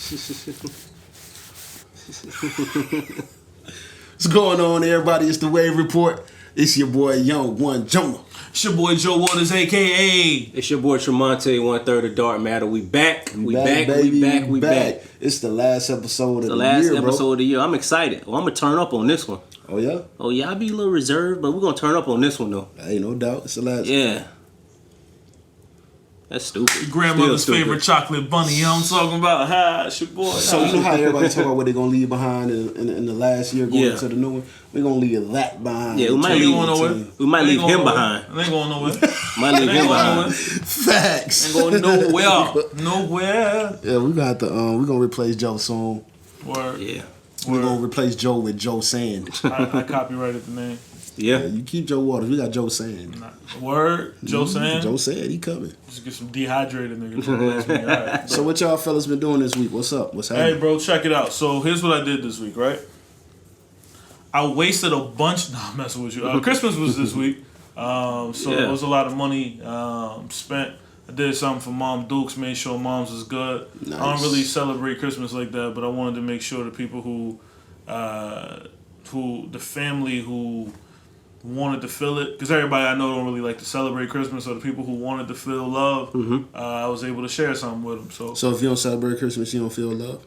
What's going on, everybody? It's the Wave Report. It's your boy Young One Jonah. It's your boy Joe Waters, a.k.a. It's your boy Tremonte, 1/3 of Dark Matter. We back. We back. It's the last episode of the year, The last episode of the year. I'm excited. Well, I'm going to turn up on this one. Oh, yeah? Oh, yeah. I'll be a little reserved, but we're going to turn up on this one, though. Hey, no doubt. It's the last. Yeah. That's stupid. Your grandmother's Still favorite stupid. chocolate bunny. You know what I'm talking about? Ha, it's your boy. So, you know how everybody talk about what they're going to leave behind in the last year going into the new one? We're going to leave that behind. Yeah, we might leave him behind. They ain't going nowhere. Might leave him behind. Facts. Ain't going nowhere. Yeah, we're going to have to, we're going to replace Joe soon. Word. Yeah. We're going to replace Joe with Joe Sand. I copyrighted the name. Yeah. You keep Joe Waters. We got Joe Sand. Word. Joe Sand. Joe Sand, he coming. Just get some dehydrated niggas to replace me. All right. So what y'all fellas been doing this week? What's up? What's happening? Hey, bro, check it out. So here's what I did this week, right? I wasted a bunch. Nah, I'm messing with you. Christmas was this week, so it was a lot of money spent. I did something for Mom Dukes, made sure Mom's was good. Nice. I don't really celebrate Christmas like that, but I wanted to make sure the people who the family who wanted to feel it, because everybody I know don't really like to celebrate Christmas, so the people who wanted to feel love, I was able to share something with them. So if you don't celebrate Christmas, you don't feel love?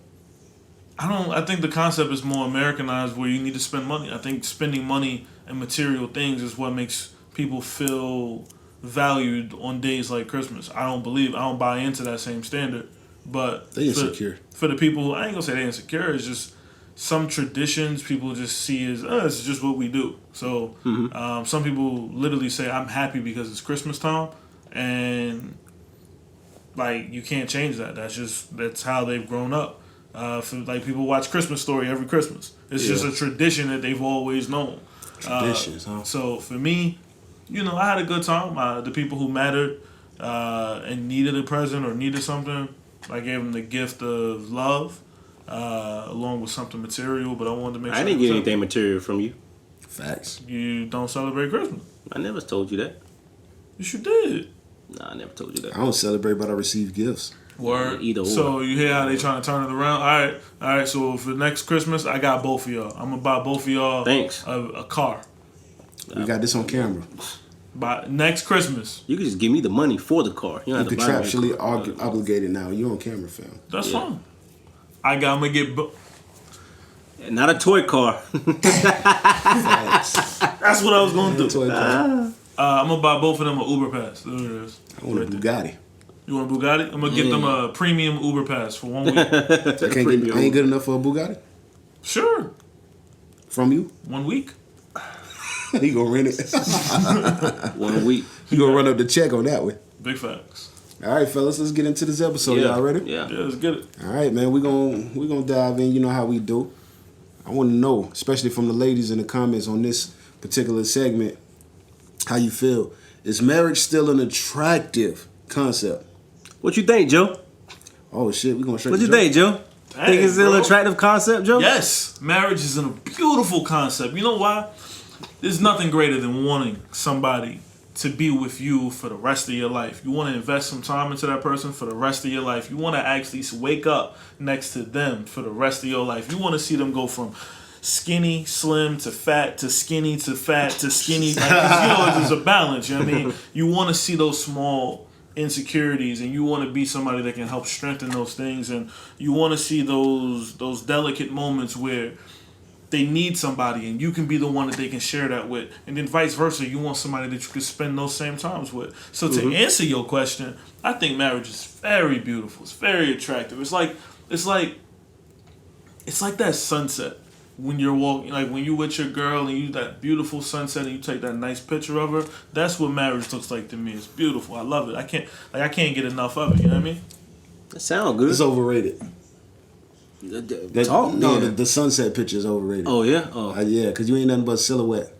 I think the concept is more Americanized where you need to spend money. I think spending money and material things is what makes people feel valued on days like Christmas. I don't buy into that same standard. But they insecure. For the people who, I ain't gonna say they're insecure, it's just some traditions people just see as, it's just what we do. So some people literally say, I'm happy because it's Christmas time. And like, you can't change that. That's how they've grown up. For people watch Christmas Story every Christmas. It's just a tradition that they've always known. Traditions, huh? So for me, I had a good time. The people who mattered and needed a present or needed something, I gave them the gift of love, along with something material. But I wanted to make sure I didn't get anything material from you. Facts. You don't celebrate Christmas. I never told you that. Yes, you did. Nah, I never told you that. I don't celebrate, but I receive gifts. Word. Either or. So you hear how they trying to turn it around? All right. So for next Christmas, I got both of y'all. I'm gonna buy both of y'all. Thanks. A car. We got this on camera. By next Christmas. You can just give me the money for the car. You don't have to buy contractually me. obligated now. You on camera, fam. That's fine. I'm gonna get. Not a toy car. That's what I was gonna do. Toy I'm gonna buy both of them an Uber pass. There it is. I want a Bugatti. You want a Bugatti? I'm gonna get them a premium Uber pass for 1 week. I ain't good enough for a Bugatti? Sure. From you? 1 week. He gonna rent it. 1 week. He gonna run up the check on that one. Big facts. All right, fellas, let's get into this episode. Y'all ready? Yeah. Let's get it. All right, man. We're gonna dive in. You know how we do. I want to know, especially from the ladies in the comments on this particular segment, how you feel. Is marriage still an attractive concept? What you think, Joe? Oh shit, we going straight. What to you think, Joe? Think it's still an attractive concept, Joe? Yes, marriage is a beautiful concept. You know why? There's nothing greater than wanting somebody to be with you for the rest of your life. You want to invest some time into that person for the rest of your life. You want to actually wake up next to them for the rest of your life. You want to see them go from skinny, slim, to fat, to skinny, to fat, to skinny. There's a balance, you know what I mean? You want to see those small insecurities, and you want to be somebody that can help strengthen those things, and you want to see those delicate moments where they need somebody and you can be the one that they can share that with, and then vice versa. You want somebody that you can spend those same times with. So to answer your question, I think marriage is very beautiful. It's very attractive. It's like that sunset when you're walking, like when you with your girl and you that beautiful sunset and you take that nice picture of her. That's what marriage looks like to me. It's beautiful. I love it. I can't get enough of it. You know what I mean? That sounds good. It's overrated. The sunset picture is overrated. Oh yeah, yeah, because you ain't nothing but silhouette.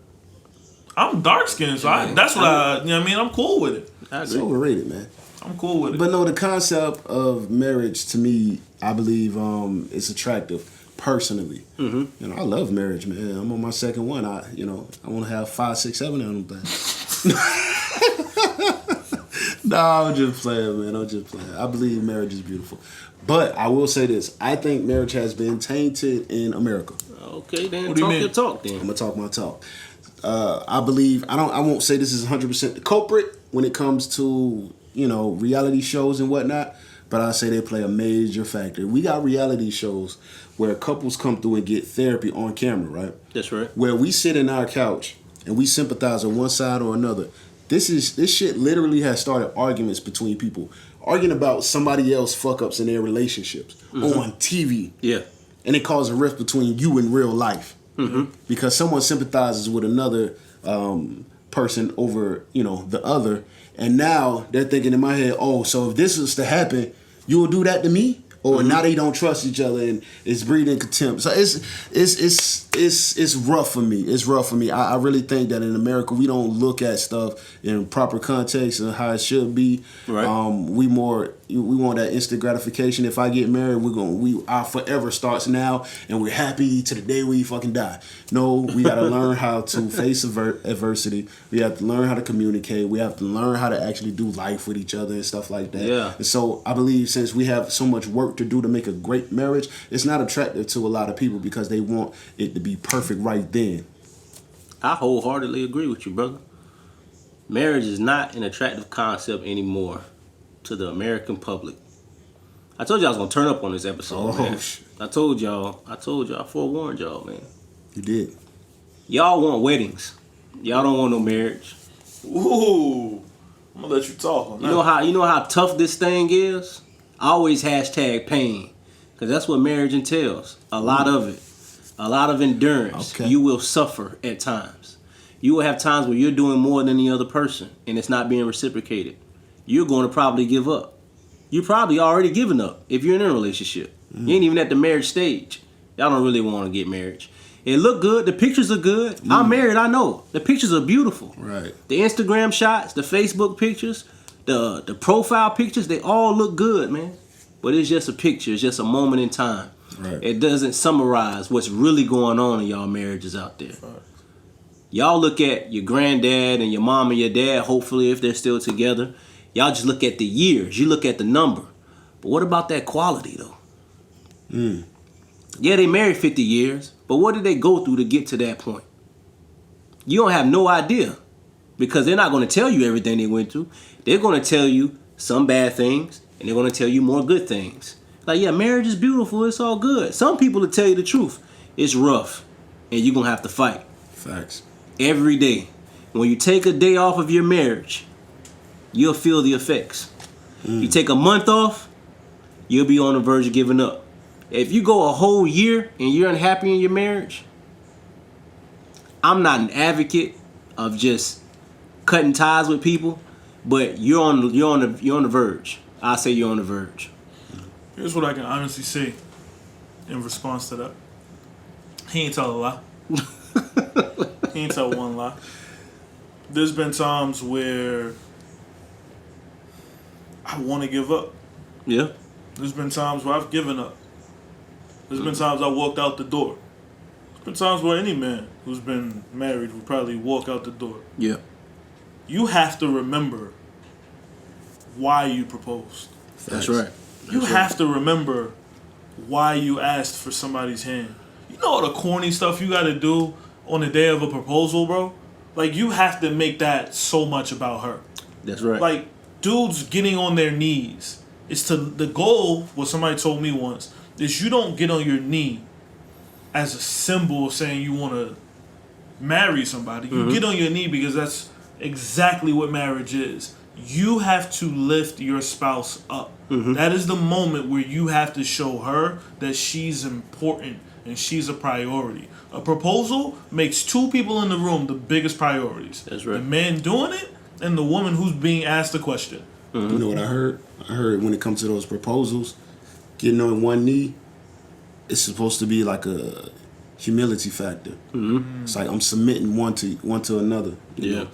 I'm dark skinned, so that's what you know what I mean. I'm cool with it. It's overrated, man. I'm cool with it. But no, the concept of marriage to me, I believe, it's attractive. Personally, I love marriage, man. I'm on my second one. I want to have 5, 6, 7 of them things. Nah, I'm just playing, man. I'm just playing. I believe marriage is beautiful. But I will say this. I think marriage has been tainted in America. Okay, then What do you talk mean? your talk then. I'm gonna talk my talk. I believe I won't say this is 100% the culprit when it comes to, reality shows and whatnot, but I say they play a major factor. We got reality shows where couples come through and get therapy on camera, right? That's right. Where we sit in our couch and we sympathize on one side or another. This shit literally has started arguments between people, arguing about somebody else fuck ups in their relationships on TV. Yeah. And it causes a rift between you in real life. Because someone sympathizes with another person over, the other. And now they're thinking in my head, oh, so if this was to happen, you will do that to me? Or now they don't trust each other and it's breeding contempt. So it's rough for me. It's rough for me. I really think that in America we don't look at stuff in proper context and how it should be. Right. We want that instant gratification. If I get married, our forever starts now and we're happy to the day we fucking die. No, we gotta learn how to face adversity. We have to learn how to communicate. We have to learn how to actually do life with each other and stuff like that. Yeah. And so I believe since we have so much work to do to make a great marriage, it's not attractive to a lot of people because they want it to be perfect right then. I wholeheartedly agree with you, brother. Marriage is not an attractive concept anymore to the American public. I told you I was gonna turn up on this episode, man. I told y'all, I forewarned y'all, man. You did. Y'all want weddings. Y'all don't want no marriage. Ooh, I'm gonna let you talk on that. You know how tough this thing is? Always hashtag pain. Because that's what marriage entails. A lot of it. A lot of endurance. Okay. You will suffer at times. You will have times where you're doing more than the other person and it's not being reciprocated. You're going to probably give up. You're probably already giving up if you're in a relationship. You ain't even at the marriage stage. Y'all don't really want to get married. It look good. The pictures are good. I'm married, I know. The pictures are beautiful. Right. The Instagram shots, the Facebook pictures, the profile pictures, they all look good, man. But it's just a picture. It's just a moment in time. Right. It doesn't summarize what's really going on in y'all marriages out there. Right. Y'all look at your granddad and your mom and your dad, hopefully if they're still together. Y'all just look at the years. You look at the number. But what about that quality, though? Yeah, they married 50 years, but what did they go through to get to that point? You don't have no idea because they're not going to tell you everything they went through. They're going to tell you some bad things, and they're going to tell you more good things. Like, yeah, marriage is beautiful. It's all good. Some people will tell you the truth. It's rough, and you're going to have to fight. Facts. Every day. When you take a day off of your marriage, you'll feel the effects. You take a month off, you'll be on the verge of giving up. If you go a whole year and you're unhappy in your marriage, I'm not an advocate of just cutting ties with people, but you're on the verge. I say you're on the verge. Here's what I can honestly say in response to that. He ain't tell a lie. He ain't tell one lie. There's been times where I want to give up. Yeah. There's been times where I've given up. There's been times I walked out the door. There's been times where any man who's been married would probably walk out the door. Yeah. You have to remember why you proposed. That's right. You have to remember why you asked for somebody's hand. You know all the corny stuff you got to do on the day of a proposal, bro? Like, you have to make that so much about her. That's right. Like, dudes getting on their knees. The goal, what somebody told me once, is you don't get on your knee as a symbol of saying you want to marry somebody. You get on your knee because that's exactly what marriage is. You have to lift your spouse up. That is the moment where you have to show her that she's important and she's a priority. A proposal makes two people in the room the biggest priorities. That's right. The man doing it and the woman who's being asked the question. You know what I heard? I heard when it comes to those proposals, getting on one knee, it's supposed to be like a humility factor. It's like I'm submitting one to another. You know?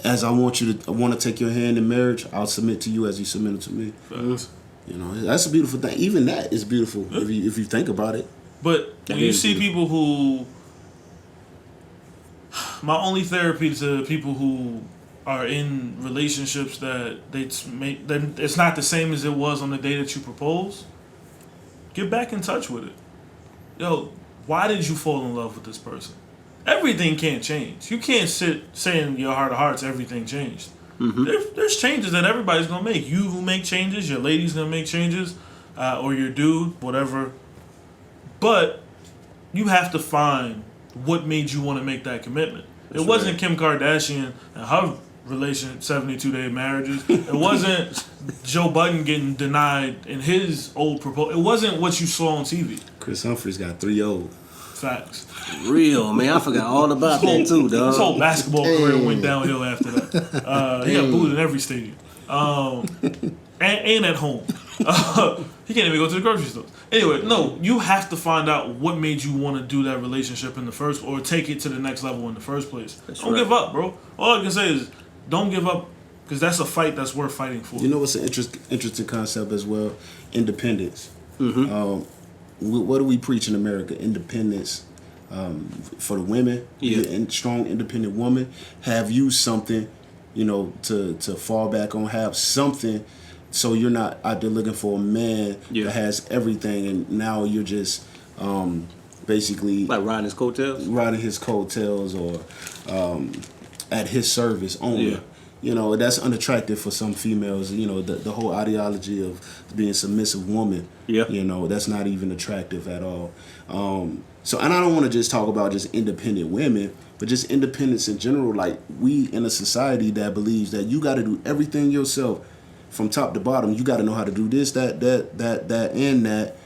As I want to take your hand in marriage, I'll submit to you as you submitted to me. You know, that's a beautiful thing. Even that is beautiful if you think about it. But when you see people who, my only therapy to people who are in relationships that it's not the same as it was on the day that you propose, get back in touch with it. Yo, why did you fall in love with this person? Everything can't change. You can't sit saying your heart of hearts everything changed. There's changes that everybody's gonna make. You who make changes, your lady's gonna make changes, or your dude, whatever. But you have to find what made you want to make that commitment. It wasn't Kim Kardashian and her 72-day marriages. It wasn't Joe Budden getting denied in his old proposal. It wasn't what you saw on TV. Chris Humphries got 3 old. Facts. Real, man. I forgot all about that too, dog. His whole basketball career went downhill after that. He got booed in every stadium. And at home. He can't even go to the grocery store. Anyway, no, you have to find out what made you want to do that relationship in the first, or take it to the next level in the first place. Don't give up, bro. All I can say is, don't give up, because that's a fight that's worth fighting for. You know what's an interesting concept as well? Independence. What do we preach in America? Independence for the women. Yeah. A strong, independent woman. Have you something, to fall back on. Have something, so you're not out there looking for a man that has everything, and now you're just basically like riding his coattails, or at his service only. That's unattractive for some females. The whole ideology of being a submissive woman. That's not even attractive at all. And I don't want to just talk about just independent women, but just independence in general. Like, we in a society that believes that you got to do everything yourself from top to bottom. You got to know how to do this, that, and that,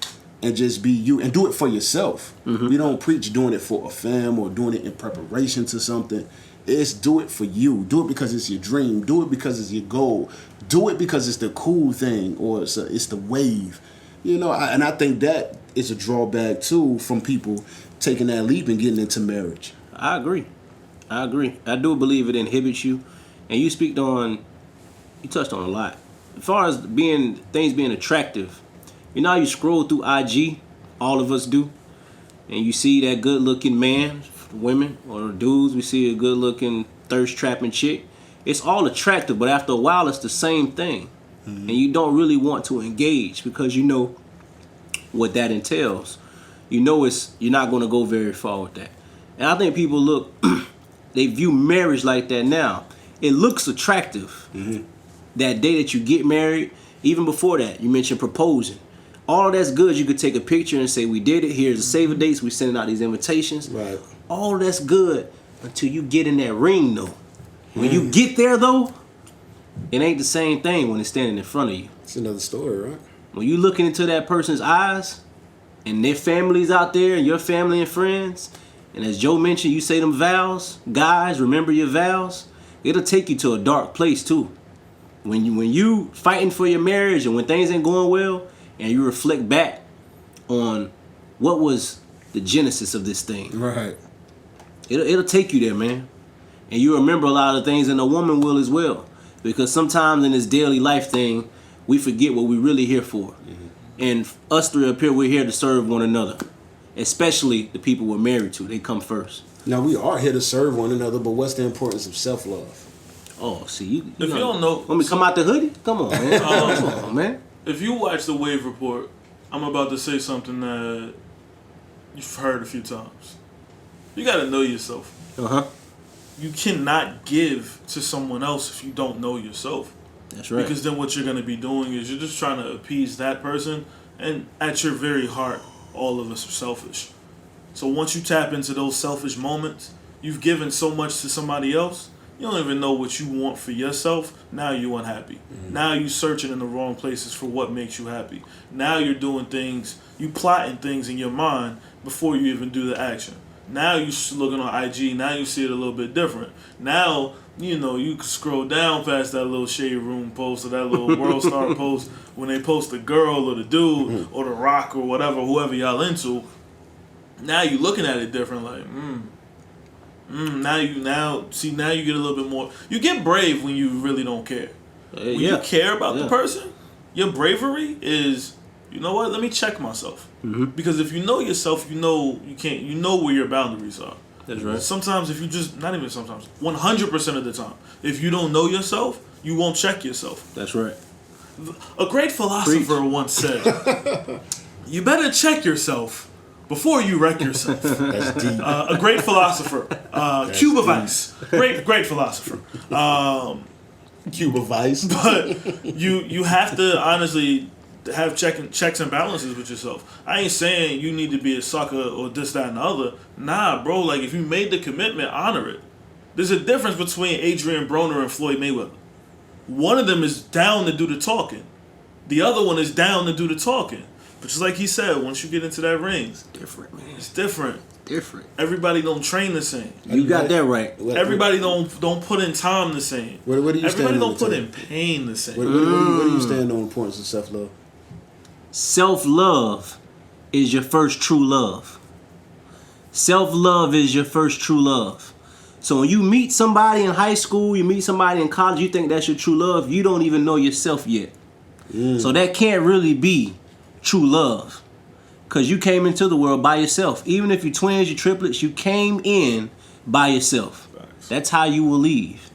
and just be you and do it for yourself. We don't preach doing it for a fam or doing it in preparation to something. It's do it for you. Do it because it's your dream. Do it because it's your goal. Do it because it's the cool thing, or it's the wave. And I think that is a drawback too from people taking that leap and getting into marriage. I agree. I do believe it inhibits you, and you touched on a lot. As far as things being attractive, how you scroll through IG, all of us do, and you see that good looking man, women or dudes, we see a good looking thirst trapping chick. It's all attractive, but after a while it's the same thing. And you don't really want to engage because you know what that entails. You're not going to go very far with that. And I think people they view marriage like that now. It looks attractive. That day that you get married, even before that, you mentioned proposing. All that's good. You could take a picture and say, we did it. Here's the save the dates. We're sending out these invitations. Right. All that's good until you get in that ring, though. When you get there, though, it ain't the same thing when it's standing in front of you. It's another story, right? When you looking into that person's eyes and their families out there and your family and friends, and as Joe mentioned, you say them vows, guys, remember your vows, it'll take you to a dark place, too. When you fighting for your marriage and when things ain't going well, and you reflect back on what was the genesis of this thing. Right. It'll take you there, man. And you remember a lot of things, and a woman will as well. Because sometimes in this daily life thing, we forget what we're really here for. And us three up here, we're here to serve one another. Especially the people we're married to. They come first. Now, we are here to serve one another, but what's the importance of self-love? Oh, see, If you don't know... Want me to come out the hoodie? Come on, man. Come on, man. If you watch the Wave Report, I'm about to say something that you've heard a few times. You got to know yourself. You cannot give to someone else if you don't know yourself. That's right. Because then what you're going to be doing is you're just trying to appease that person, and at your very heart, all of us are selfish. So once you tap into those selfish moments, you've given so much to somebody else, you don't even know what you want for yourself. Now you're unhappy. Now you're searching in the wrong places for what makes you happy. Now you're doing things, you plotting things in your mind before you even do the action. Now you're looking on IG, now you see it a little bit different. Now, you can scroll down past that little Shade Room post or that little World Star post when they post the girl or the dude or the rock or whatever, whoever y'all into. Now you're looking at it different, like, now you get a little bit more. You get brave when you really don't care. When you care about the person, your bravery is, you know what? Let me check myself. Because if you know yourself, you know where your boundaries are. That's right. Sometimes if you just, not even sometimes, 100% of the time, if you don't know yourself, you won't check yourself. That's right. A great philosopher once said, you better check yourself before you wreck yourself. That's deep. A great philosopher, Cuba Vice, great philosopher. Cuba Vice. But you have to honestly have checks and balances with yourself. I ain't saying you need to be a sucker or this, that, and the other. Nah, bro. Like, if you made the commitment, honor it. There's a difference between Adrian Broner and Floyd Mayweather. One of them is down to do the talking. The other one is down to do the talking. But just like he said, once you get into that ring, it's Different, man. It's different. Different. Everybody don't train the same. You got that right. Everybody don't put in time the same. Where do you Everybody stand on don't put the in pain the same. Where do you stand on the importance of self-love? Self-love is your first true love. Self-love is your first true love. So when you meet somebody in high school, you meet somebody in college, you think that's your true love, you don't even know yourself yet. So that can't really be true love. Because you came into the world by yourself. Even if you're twins, you're triplets, you came in by yourself. That's how you will leave.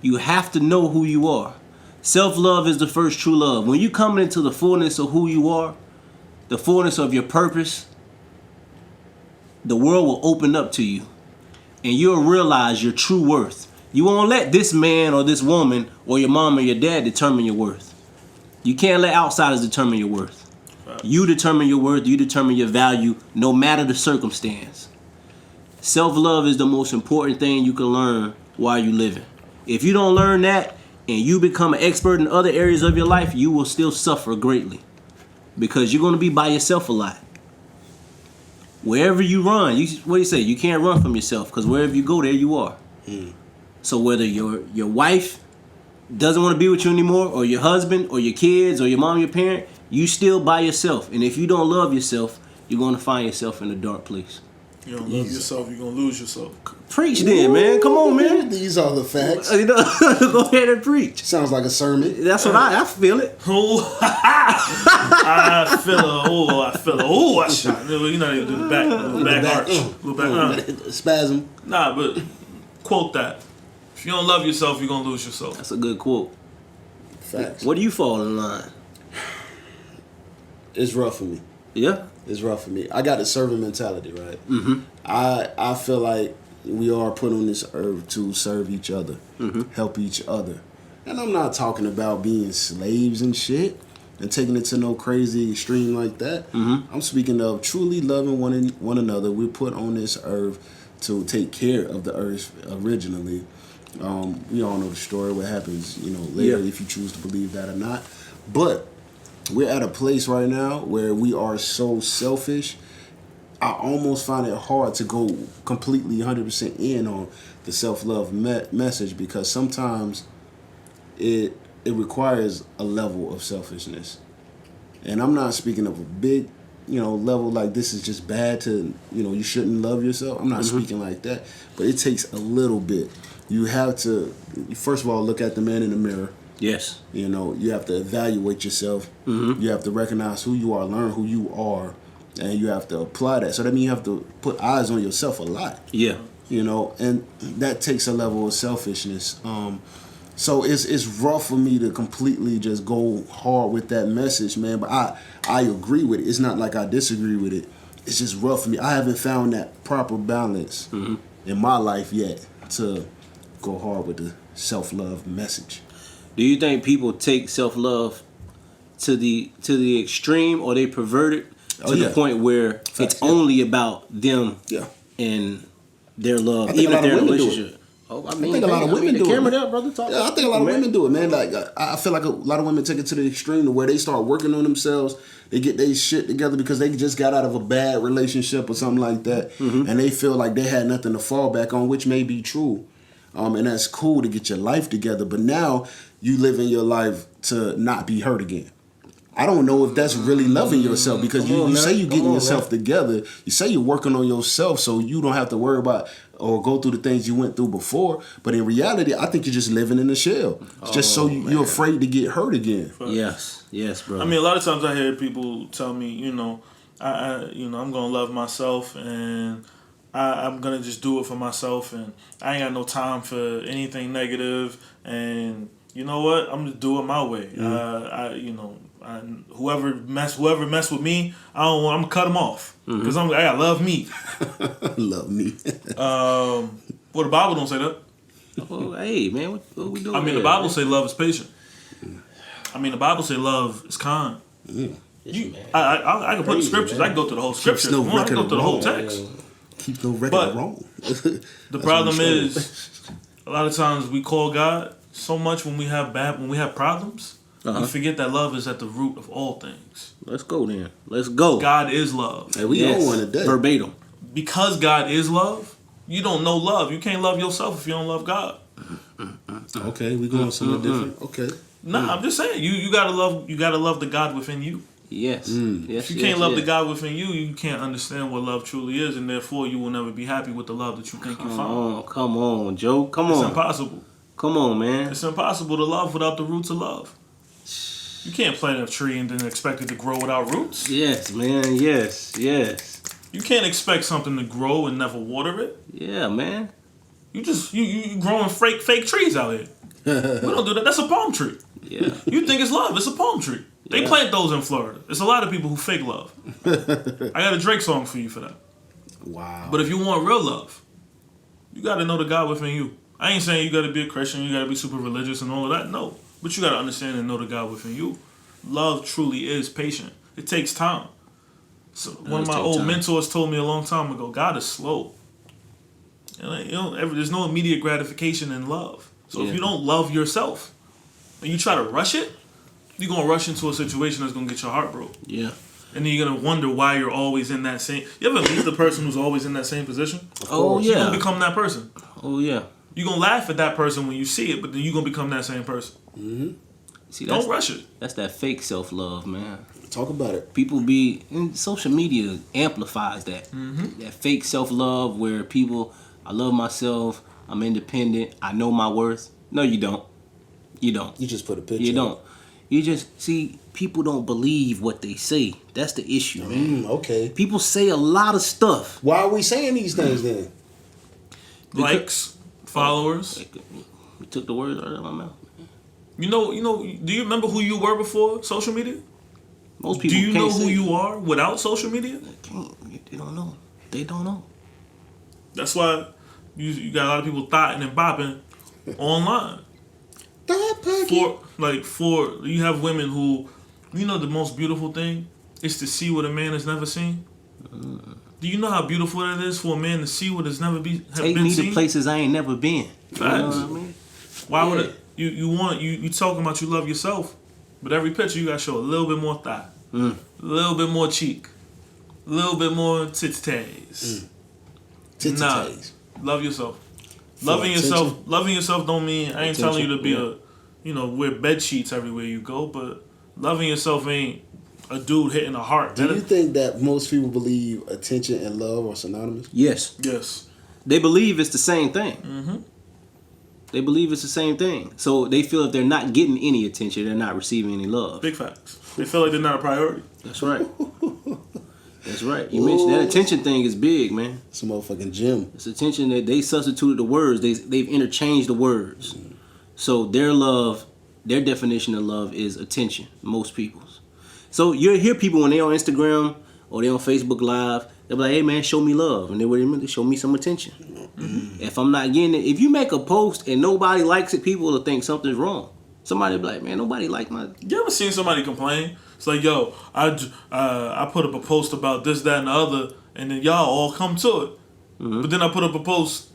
You have to know who you are. Self-love is the first true love. When you come into the fullness of who you are, the fullness of your purpose, the world will open up to you. And you'll realize your true worth. You won't let this man or this woman or your mom or your dad determine your worth. You can't let outsiders determine your worth. You determine your worth, you determine your value, no matter the circumstance. Self-love is the most important thing you can learn while you're living. If you don't learn that and you become an expert in other areas of your life, you will still suffer greatly. Because you're going to be by yourself a lot. Wherever you run, what do you say? You can't run from yourself because wherever you go, there you are. So whether your wife doesn't want to be with you anymore, or your husband, or your kids, or your mom, your parent, you still by yourself. And if you don't love yourself, you're going to find yourself in a dark place. You don't love yourself, you're going to lose yourself. Preach then, man. Come on, man. These are the facts. Go ahead and preach. Sounds like a sermon. That's what I feel it. Oh, I feel it. Oh, I shot. You're not even do the back arch. Little back Spasm. Nah, but quote that. If you don't love yourself, you're going to lose yourself. That's a good quote. Facts. Where do you fall in line? It's rough for me. Yeah? It's rough for me. I got a servant mentality, right? I feel like we are put on this earth to serve each other, help each other. And I'm not talking about being slaves and shit and taking it to no crazy extreme like that. I'm speaking of truly loving one another. We're put on this earth to take care of the earth originally. We all know the story, what happens, later, if you choose to believe that or not. But we're at a place right now where we are so selfish. I almost find it hard to go completely 100% in on the self-love message, because sometimes it requires a level of selfishness. And I'm not speaking of a big, level like this is just bad to, you shouldn't love yourself. I'm not speaking like that. But it takes a little bit. You have to, first of all, look at the man in the mirror. Yes. You have to evaluate yourself. You have to recognize who you are, learn who you are, and you have to apply that. So that means you have to put eyes on yourself a lot. Yeah. And that takes a level of selfishness. So it's rough for me to completely just go hard with that message, man. But I agree with it. It's not like I disagree with it. It's just rough for me. I haven't found that proper balance in my life yet to go hard with the self-love message. Do you think people take self-love to the extreme, or they pervert it to the point where it's only about them and their love, even if they're in a relationship? I think a lot of women do it. Camera there, brother. Talk. Yeah, I think a lot of women do it, man. Like I feel like a lot of women take it to the extreme to where they start working on themselves. They get their shit together because they just got out of a bad relationship or something like that, and they feel like they had nothing to fall back on, which may be true. And that's cool to get your life together, but now you living your life to not be hurt again. I don't know if that's really loving yourself, because you say you're getting yourself together. You say you're working on yourself so you don't have to worry about or go through the things you went through before. But in reality, I think you're just living in a shell. It's just so you're afraid to get hurt again. Yes, bro. I mean, a lot of times I hear people tell me, I'm gonna love myself, and I'm gonna just do it for myself, and I ain't got no time for anything negative. And you know what? I'm gonna do it my way. Whoever mess with me, I'm gonna cut them off because I gotta love me. Love me. Well, the Bible don't say that. Oh, hey man, what we doing? I mean, the Bible say love is patient. I mean, the Bible say love is kind. Man. I can put the scriptures. man. I can go to the whole scripture. no I can record go of to the whole wrong. text. Keep no record But wrong. The problem is, a lot of times we call God so much when we have problems. We forget that love is at the root of all things. Let's go then. Let's go. God is love. Hey, we on one today. Verbatim. Because God is love, you don't know love. You can't love yourself if you don't love God. Okay, we going somewhere different. Okay. Nah, I'm just saying you gotta love the God within you. Yes. Yes. If you can't love the God within you, you can't understand what love truly is, and therefore you will never be happy with the love that you think you found. Come on, Joe. Come It's on. impossible. Come on, man. It's impossible to love without the roots of love. You can't plant a tree and then expect it to grow without roots. Yes, man. Yes. Yes. You can't expect something to grow and never water it. Yeah, man. You growing fake trees out here. We don't do that. That's a palm tree. Yeah. You think it's love? It's a palm tree. They plant those in Florida. It's a lot of people who fake love. I got a Drake song for you for that. Wow. But if you want real love, you got to know the God within you. I ain't saying you got to be a Christian, you got to be super religious and all of that. No. But you got to understand and know the God within you. Love truly is patient. It takes time. So one of my old mentors told me a long time ago, God is slow. There's no immediate gratification in love. So if you don't love yourself and you try to rush it, you're going to rush into a situation that's going to get your heart broke. Yeah. And then you're going to wonder why you're always in that same... You ever meet the person who's always in that same position? Oh, yeah. You're going to become that person. Oh, yeah. You're going to laugh at that person when you see it, but then you're going to become that same person. Mm-hmm. See, don't rush it. That's that fake self-love, man. Talk about it. People and social media amplifies that. Mm-hmm. That fake self-love where people, I love myself, I'm independent, I know my worth. No, you don't. You don't. You just put a picture. You don't. You just, see, people don't believe what they say. That's the issue, man. Okay. People say a lot of stuff. Why are we saying these things then? Likes, followers. You took the words out of my mouth. You know, do you remember who you were before social media? Most people do you can't know who say, you are without social media? They don't know. They don't know. That's why you got a lot of people thotting and bopping online. You have women who, the most beautiful thing is to see what a man has never seen. Do you know how beautiful it is for a man to see what has never been seen? Take me to places I ain't never been. Facts. You know what I mean? Why would it? You talking about you love yourself, but every picture you gotta show a little bit more thigh, a little bit more cheek, a little bit more titties. Nah, love yourself. Loving yourself don't mean I ain't telling you to be wear bed sheets everywhere you go, but loving yourself ain't a dude hitting a heart. Do you think that most people believe attention and love are synonymous? Yes. Yes. They believe it's the same thing. Mm-hmm. They believe it's the same thing. So they feel if they're not getting any attention, they're not receiving any love. Big facts. They feel like they're not a priority. That's right. That's right. You mentioned that attention thing is big, man. It's a motherfucking gym. It's attention that they substituted the words. They've interchanged the words. So their definition of love is attention. Most people's. So you hear people when they on Instagram or they on Facebook Live, they're like, "Hey man, show me love," and they show me some attention. Mm-hmm. If I'm not getting it, if you make a post and nobody likes it, people will think something's wrong. Somebody will be like, "Man, nobody like my." You ever seen somebody complain? It's like, "Yo, I put up a post about this, that, and the other, and then y'all all come to it." Mm-hmm. But then I put up a post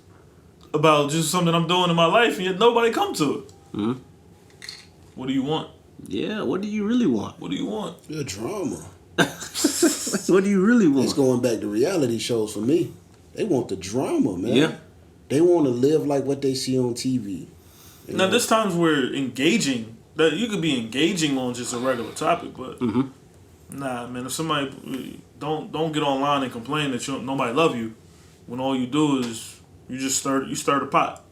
about just something I'm doing in my life, and yet nobody come to it. Mm-hmm. What do you want? Yeah, what do you really want? What do you want? Your drama. What do you really want? It's going back to reality shows for me. They want the drama, man. Yeah. They want to live like what they see on TV. Now, there's times where engaging, that you could be engaging on just a regular topic, but nah, man, if somebody don't get online and complain that nobody love you, when all you do is you stir the pot.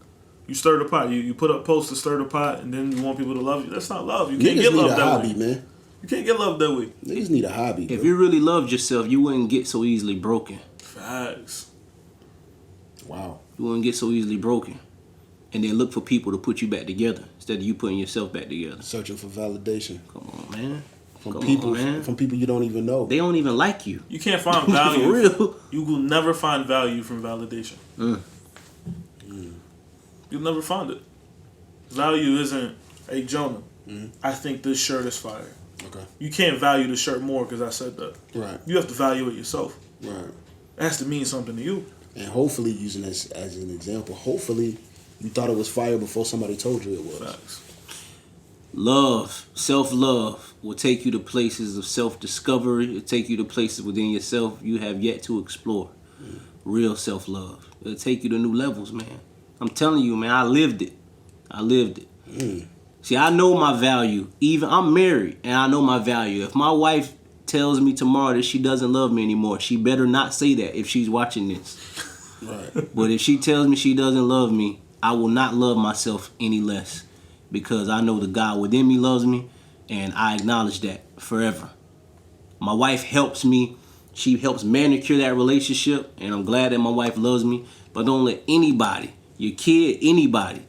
You stir the pot. You put up posts to stir the pot, and then you want people to love you. That's not love. You can't get love that hobby, way. Man. You can't get love that way. Niggas need a hobby. If bro. you really loved yourself, you wouldn't get so easily broken. Facts. Wow. You wouldn't get so easily broken. And then look for people to put you back together instead of you putting yourself back together. Searching for validation Come on, man. from Come people on, man. from people you don't even know. They don't even like you. You can't find value. For real. You will never find value from validation. You'll never find it. Value isn't, hey, Jonah, I think this shirt is fire. Okay. You can't value the shirt more because I said that. Right. You have to value it yourself. Right. It has to mean something to you. And hopefully, using this as an example, hopefully you thought it was fire before somebody told you it was. Facts. Love, self-love will take you to places of self-discovery. It'll take you to places within yourself you have yet to explore. Real self-love. It'll take you to new levels, man. I'm telling you, man, I lived it. See, I know my value. Even I'm married, and I know my value. If my wife tells me tomorrow that she doesn't love me anymore, she better not say that if she's watching this. Right. But if she tells me she doesn't love me, I will not love myself any less, because I know the God within me loves me, and I acknowledge that forever. My wife helps me. She helps manicure that relationship, and I'm glad that my wife loves me. But don't let anybody, your kid, anybody,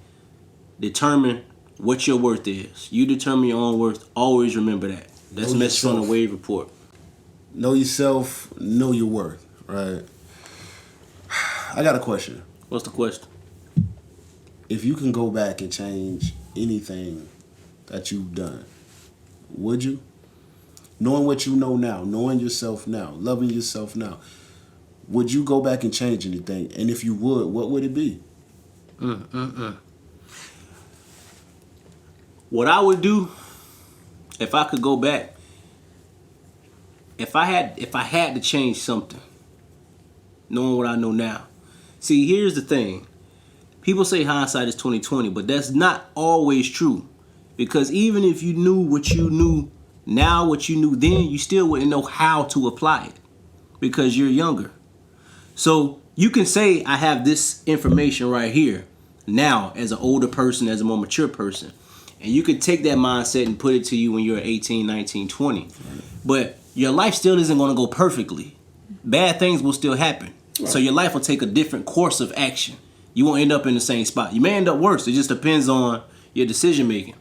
determine what your worth is. You determine your own worth. Always remember that. That's a Know message from the yourself. Wave Report. Know yourself, know your worth. Right. I got a question. What's the question? If you can go back and change anything that you've done, would you? Knowing what you know now, knowing yourself now, loving yourself now, would you go back and change anything? And if you would, what would it be? What I would do if I could go back, if I had to change something, knowing what I know now. See, here's the thing. People say hindsight is 20/20, but that's not always true. Because even if you knew what you knew now, what you knew then, you still wouldn't know how to apply it because you're younger. So you can say I have this information right here now as an older person, as a more mature person. And you could take that mindset and put it to you when you're 18, 19, 20. Right. But your life still isn't going to go perfectly. Bad things will still happen. Right. So your life will take a different course of action. You won't end up in the same spot. You may end up worse. It just depends on your decision making.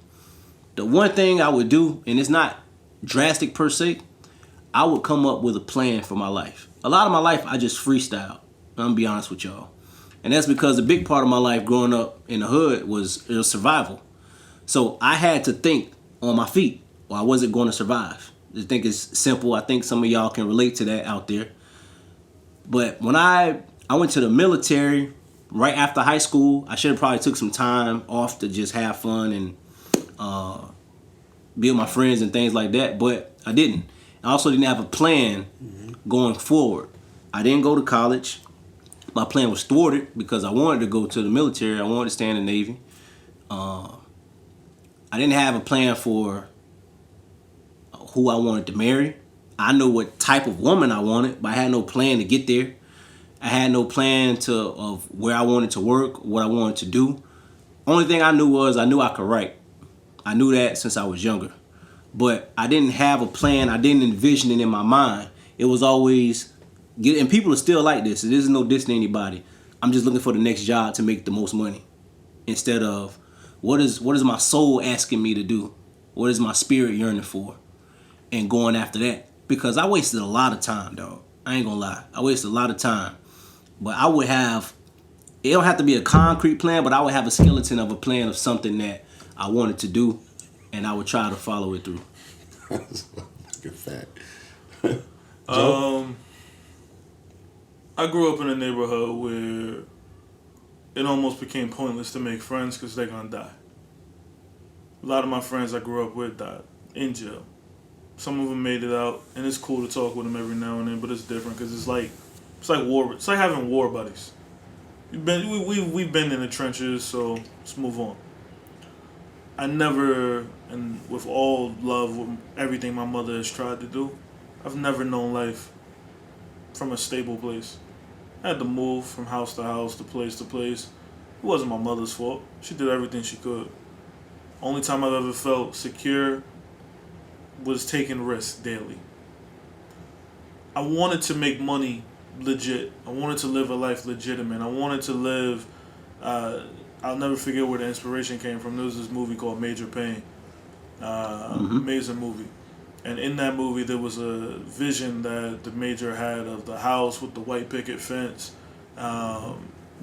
The one thing I would do, and it's not drastic per se, I would come up with a plan for my life. A lot of my life, I just freestyle. I'm gonna be honest with y'all. And that's because a big part of my life growing up in the hood was survival. So I had to think on my feet, or I wasn't going to survive. I think it's simple. I think some of y'all can relate to that out there. But when I went to the military right after high school, I should have probably took some time off to just have fun and be with my friends and things like that. But I didn't. I also didn't have a plan going forward. I didn't go to college. My plan was thwarted because I wanted to go to the military. I wanted to stay in the Navy. I didn't have a plan for who I wanted to marry. I knew what type of woman I wanted, but I had no plan to get there. I had no plan of where I wanted to work, what I wanted to do. Only thing I knew was I knew I could write. I knew that since I was younger. But I didn't have a plan. I didn't envision it in my mind. It was always, and people are still like this. There's no diss to anybody. I'm just looking for the next job to make the most money. Instead of, what is my soul asking me to do? What is my spirit yearning for? And going after that. Because I wasted a lot of time, dog. I ain't gonna lie. I wasted a lot of time. But I would have, it don't have to be a concrete plan, but I would have a skeleton of a plan of something that I wanted to do, and I would try to follow it through. Good fact. I grew up in a neighborhood where it almost became pointless to make friends because they're gonna die. A lot of my friends I grew up with died in jail. Some of them made it out, and it's cool to talk with them every now and then, but it's different because it's like war. It's like having war buddies. We've been in the trenches, so let's move on. I never, and with all love, with everything my mother has tried to do, I've never known life from a stable place. I had to move from house to house, to place to place. It wasn't my mother's fault. She did everything she could. Only time I've ever felt secure was taking risks daily. I wanted to make money legit. I wanted to live a life legitimate. I wanted to live. I'll never forget where the inspiration came from. There was this movie called Major Payne. Amazing movie. And in that movie, there was a vision that the Major had of the house with the white picket fence,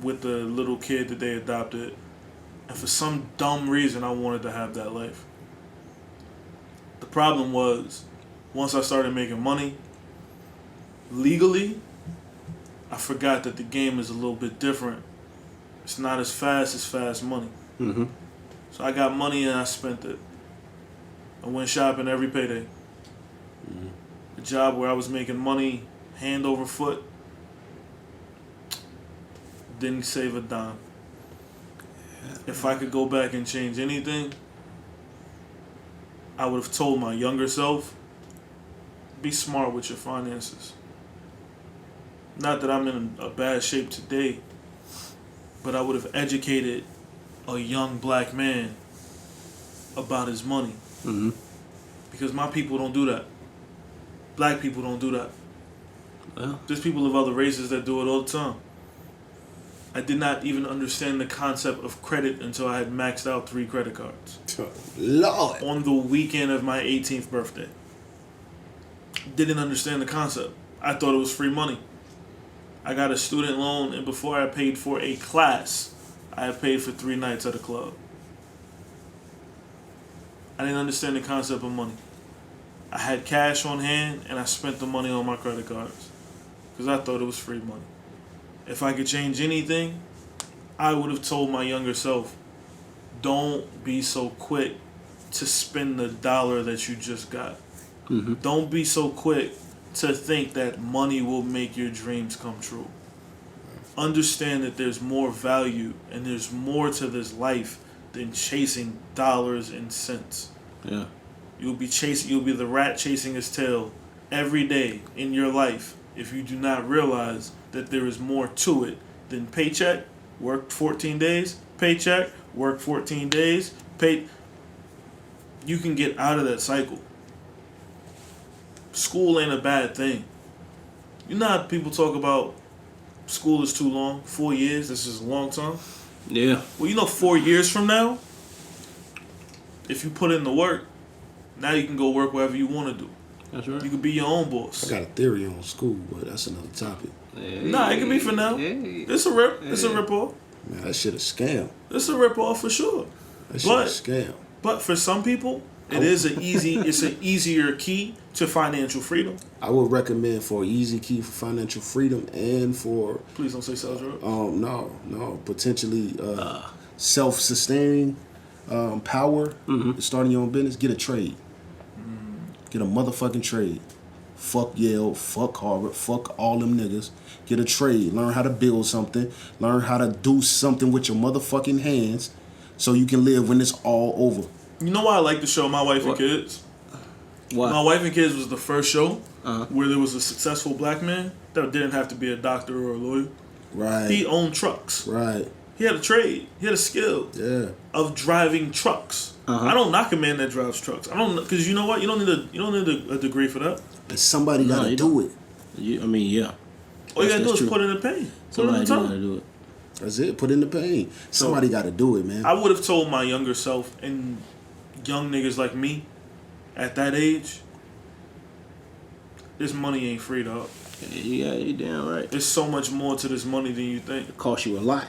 with the little kid that they adopted. And for some dumb reason, I wanted to have that life. The problem was, once I started making money, legally, I forgot that the game is a little bit different. It's not as fast money. Mm-hmm. So I got money and I spent it. I went shopping every payday. A job where I was making money hand over foot. Didn't save a dime. If I could go back and change anything, I would have told my younger self, be smart with your finances. Not that I'm in a bad shape today, but I would have educated a young black man about his money. Mm-hmm. Because my people don't do that. Black people don't do that. Well, There's people of other races that do it all the time. I did not even understand the concept of credit until I had maxed out 3 credit cards. Lord. On the weekend of my 18th birthday. Didn't understand the concept. I thought it was free money. I got a student loan, and before I paid for a class, I had paid for 3 nights at a club. I didn't understand the concept of money. I had cash on hand, and I spent the money on my credit cards. Because I thought it was free money. If I could change anything, I would have told my younger self, don't be so quick to spend the dollar that you just got. mm-hmm. Don't be so quick to think that money will make your dreams come true. Understand that there's more value and there's more to this life than chasing dollars and cents. Yeah. You'll be the rat chasing his tail every day in your life if you do not realize that there is more to it than paycheck, work 14 days, paycheck, work 14 days, pay. You can get out of that cycle. School ain't a bad thing. You know how people talk about school is too long, 4 years, this is a long time? Yeah. Well, 4 years from now, if you put in the work, now you can go work wherever you want to do. That's right. You can be your own boss. I got a theory on school, but that's another topic. Nah, it can be for now. Hey. It's a rip. It's a rip off. Man, that shit a scam. It's a rip off for sure. That shit But- a scam. But for some people, it's an easier key to financial freedom. I would recommend for an easy key for financial freedom and for Please don't say sales drug. potentially self-sustaining power, starting your own business. Get a trade. Get a motherfucking trade. Fuck Yale, fuck Harvard, fuck all them niggas. Get a trade. Learn how to build something. Learn how to do something with your motherfucking hands so you can live when it's all over. You know why I like the show My Wife and Kids? Why? My Wife and Kids was the first show Uh-huh. where there was a successful black man that didn't have to be a doctor or a lawyer. Right. He owned trucks. Right. He had a trade. He had a skill Yeah. of driving trucks. Uh-huh. I don't knock a man that drives trucks. I don't, because you know what? You don't need a degree for that. And somebody No, gotta you do it. Yeah. All you Gotta do That's is true. put in the pain. Put Somebody in the gotta time. do it. That's it. Put in the pain. Somebody gotta do it, man. I would have told my younger self and young niggas like me at that age, this money ain't free, dog. Yeah, you damn right. There's so much more to this money than you think. It costs you a lot.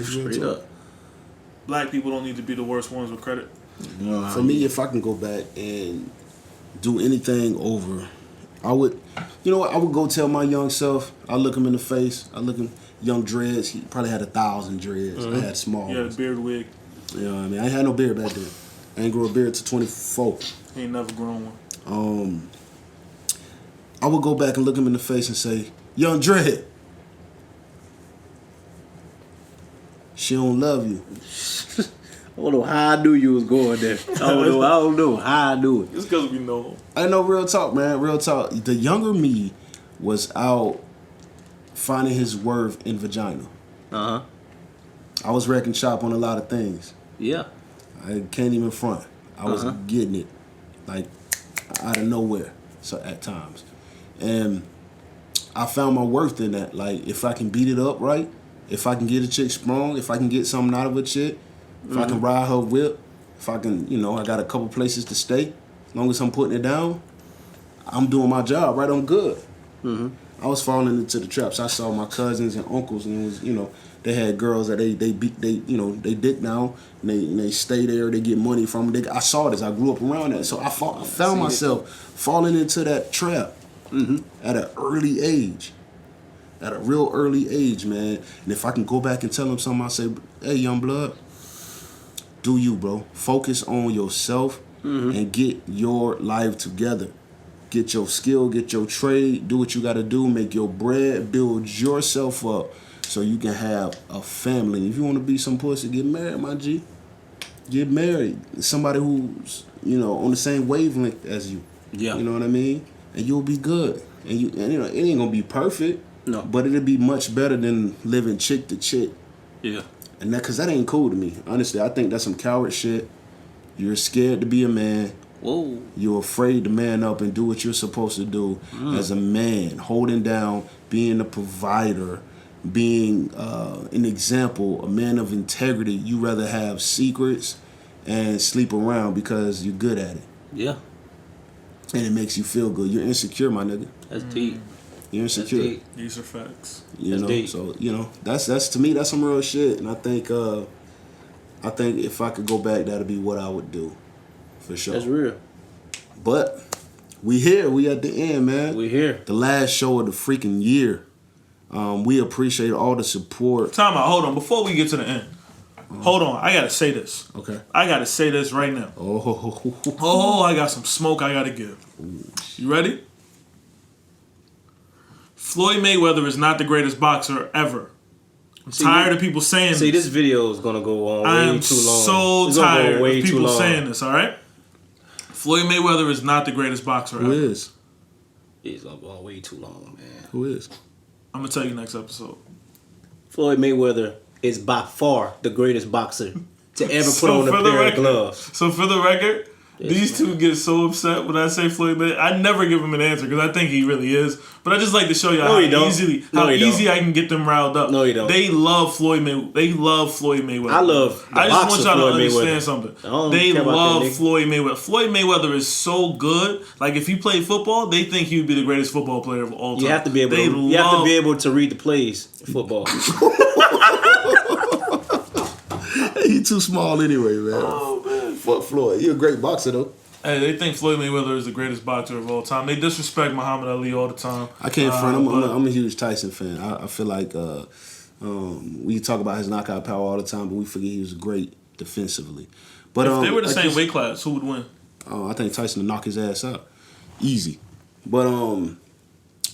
Straight up. Black people don't need to be the worst ones with credit. You know, For me, if I can go back and do anything over, I would, you know what? I would go tell my young self. I look him in the face. I look him, young dreads. He probably had 1,000 dreads. I had small Yeah, ones. beard wig. You know what I mean? I had no beard back then. I ain't grow a beard till 24. He ain't never grown one. I would go back and look him in the face and say, "Young dread, she don't love you." I don't know how I knew you was going there. I don't know how I knew it. It's because we know him. I know, real talk, man. Real talk. The younger me was out finding his worth in vagina. Uh huh. I was wrecking shop on a lot of things. Yeah. I can't even front. I was Uh-huh. getting it, like, out of nowhere. So at times, and I found my worth in that. Like, if I can beat it up right, if I can get a chick sprung, if I can get something out of a chick, if I can ride her whip, if I can, I got a couple places to stay, as long as I'm putting it down, I'm doing my job, right? I'm good. I was falling into the traps. I saw my cousins and uncles, and it was, they had girls that they dick down, and they stay there, they get money from them. I saw this. I grew up around that, so I found myself falling into that trap at an early age, at a real early age, man. And if I can go back and tell them something, I say, hey, young blood, do you, bro? Focus on yourself and get your life together. Get your skill, get your trade, do what you got to do, make your bread, build yourself up so you can have a family. If you want to be some pussy, get married, my G. Get married. Somebody who's, on the same wavelength as you. Yeah. You know what I mean? And you'll be good. And it ain't going to be perfect. No. But it'll be much better than living chick to chick. Yeah. And because that ain't cool to me. Honestly, I think that's some coward shit. You're scared to be a man. Whoa. You're afraid to man up and do what you're supposed to do as a man, holding down, being a provider, being an example, a man of integrity. You rather have secrets and sleep around because you're good at it. Yeah. And it makes you feel good. You're insecure, my nigga. That's deep. You're insecure. That's deep. These are facts. You know, deep. so that's to me, that's some real shit. And I think if I could go back, that'd be what I would do. For sure. That's real. But we here. We at the end, man. We here. The last show of the freaking year. We appreciate all the support. Time out. Hold on. Before we get to the end. Hold on. I got to say this. Okay. I got to say this right now. Oh, I got some smoke I got to give. You ready? Floyd Mayweather is not the greatest boxer ever. I'm tired of people saying this. See, this video is going to go on I way am too long. so It's gonna go tired way of too people long. saying this, all right? Floyd Mayweather is not the greatest boxer Who ever. is? It's going to go on way too long, man. Who is? I'm going to tell you next episode. Floyd Mayweather is by far the greatest boxer to ever put on a for the pair of record- gloves. So for the record, Yes, these two get so upset when I say Floyd Mayweather. I never give him an answer because I think he really is. But I just like to show y'all No, you how don't. easy No, you easy don't. I can get them riled up. No, you don't. They love Floyd Mayweather. They love Floyd Mayweather. I love the I just want boxer y'all to Floyd understand Mayweather. something. I don't They care about that love nigga. Floyd Mayweather. Floyd Mayweather is so good. Like if he played football, they think he would be the greatest football player of all time. You have to be able. They You have to love- be able to read the plays in football. He too small anyway, man. Oh man. Fuck Floyd. You're a great boxer though. Hey, they think Floyd Mayweather is the greatest boxer of all time. They disrespect Muhammad Ali all the time. I can't front him. but- I'm a huge Tyson fan. I feel like we talk about his knockout power all the time, but we forget he was great defensively. But If they were the I same just- weight class, who would win? I think Tyson would knock his ass out. Easy. But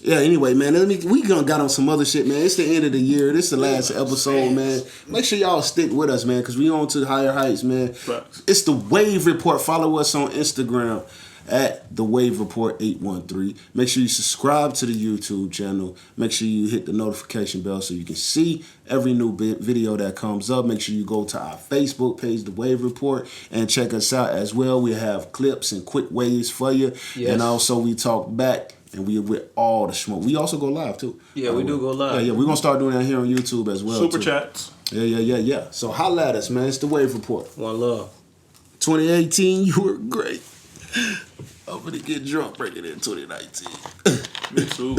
yeah, anyway, man, we gonna got on some other shit, man. It's the end of the year. This is the last episode, man. Make sure y'all stick with us, man, because we on to higher heights, man. Facts. It's the Wave Report. Follow us on Instagram at the Wave Report 813. Make sure you subscribe to the YouTube channel. Make sure you hit the notification bell so you can see every new video that comes up. Make sure you go to our Facebook page, the Wave Report, and check us out as well. We have clips and quick waves for you, Yes. and also we talk back. And we with all the smoke. We also go live too. Yeah, we do go live. Yeah, we're gonna start doing that here on YouTube as well. Super too. chats. Yeah. So holla at us, man. It's the Wave Report. One love. 2018, you were great. I'm gonna get drunk breaking in 2019. Me too.